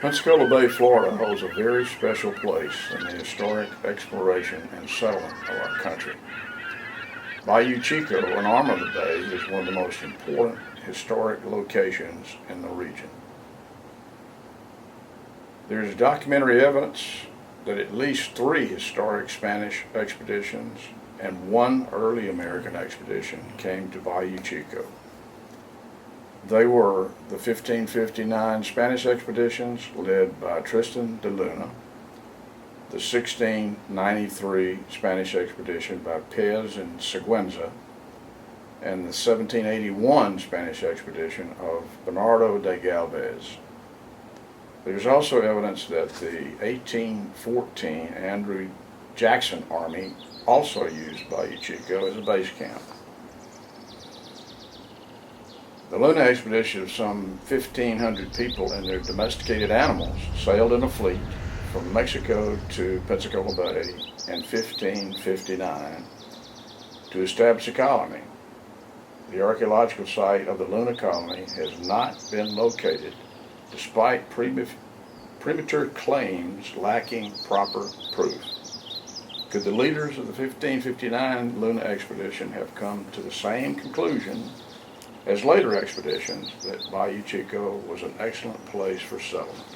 Pensacola Bay, Florida holds a very special place in the historic exploration and settlement of our country. Bayou Chico, an arm of the bay, is one of the most important historic locations in the region. There is documentary evidence that at least 3 historic Spanish expeditions and 1 early American expedition came to Bayou Chico. They were the 1559 Spanish expeditions led by Tristan de Luna, the 1693 Spanish expedition by Pez and Siguenza, and the 1781 Spanish expedition of Bernardo de Galvez. There's also evidence that the 1814 Andrew Jackson Army also used Bayou Chico as a base camp. The Luna expedition of some 1,500 people and their domesticated animals sailed in a fleet from Mexico to Pensacola Bay in 1559 to establish a colony. The archaeological site of the Luna colony has not been located despite premature claims lacking proper proof. Could the leaders of the 1559 Luna expedition have come to the same conclusion as later expeditions that Bayou Chico was an excellent place for settlement?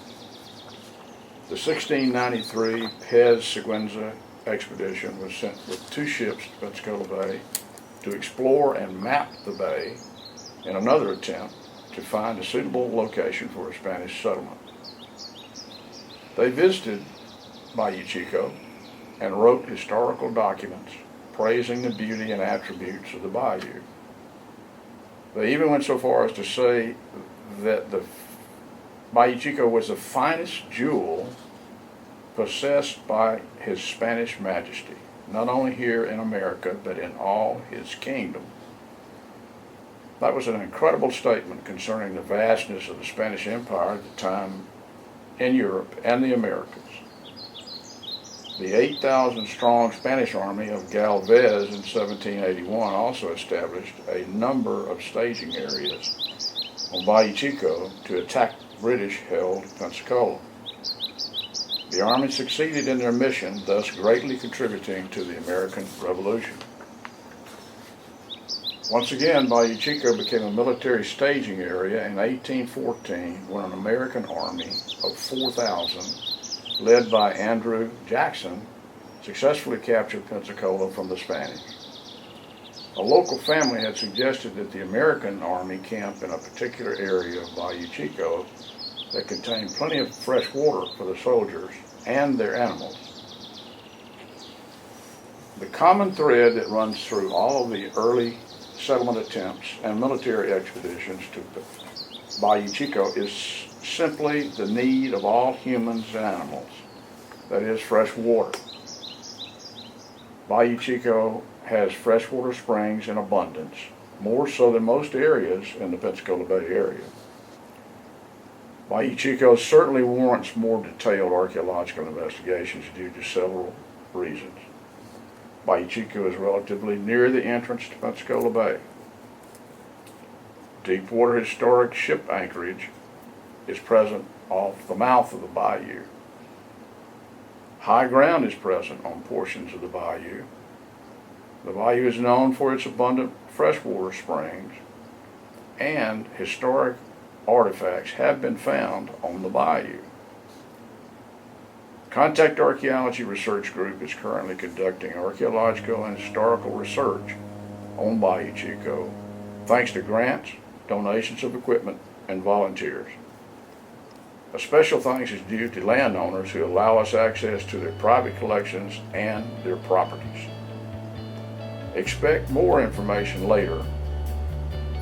The 1693 Pez-Siguenza expedition was sent with 2 ships to Pensacola Bay to explore and map the bay in another attempt to find a suitable location for a Spanish settlement. They visited Bayou Chico and wrote historical documents praising the beauty and attributes of the bayou. They even went so far as to say that the Bayou Chico was the finest jewel possessed by His Spanish Majesty, not only here in America, but in all his kingdom. That was an incredible statement concerning the vastness of the Spanish Empire at the time in Europe and the Americas. The 8,000 strong Spanish army of Galvez in 1781 also established a number of staging areas on Bayou Chico to attack British-held Pensacola. The army succeeded in their mission, thus greatly contributing to the American Revolution. Once again, Bayou Chico became a military staging area in 1814 when an American army of 4,000 led by Andrew Jackson, successfully captured Pensacola from the Spanish. A local family had suggested that the American army camp in a particular area of Bayou Chico that contained plenty of fresh water for the soldiers and their animals. The common thread that runs through all of the early settlement attempts and military expeditions to Bayou Chico is simply the need of all humans and animals, that is, fresh water. Bayou Chico has freshwater springs in abundance, more so than most areas in the Pensacola Bay area. Bayou Chico certainly warrants more detailed archaeological investigations due to several reasons. Bayou Chico is relatively near the entrance to Pensacola Bay. Deepwater historic ship anchorage is present off the mouth of the bayou. High ground is present on portions of the bayou. The bayou is known for its abundant freshwater springs, and historic artifacts have been found on the bayou. Contact Archaeology Research Group is currently conducting archaeological and historical research on Bayou Chico, thanks to grants, donations of equipment, and volunteers. A special thanks is due to landowners who allow us access to their private collections and their properties. Expect more information later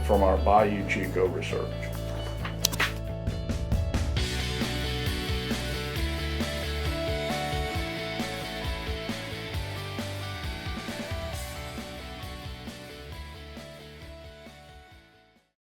from our Bayou Chico research.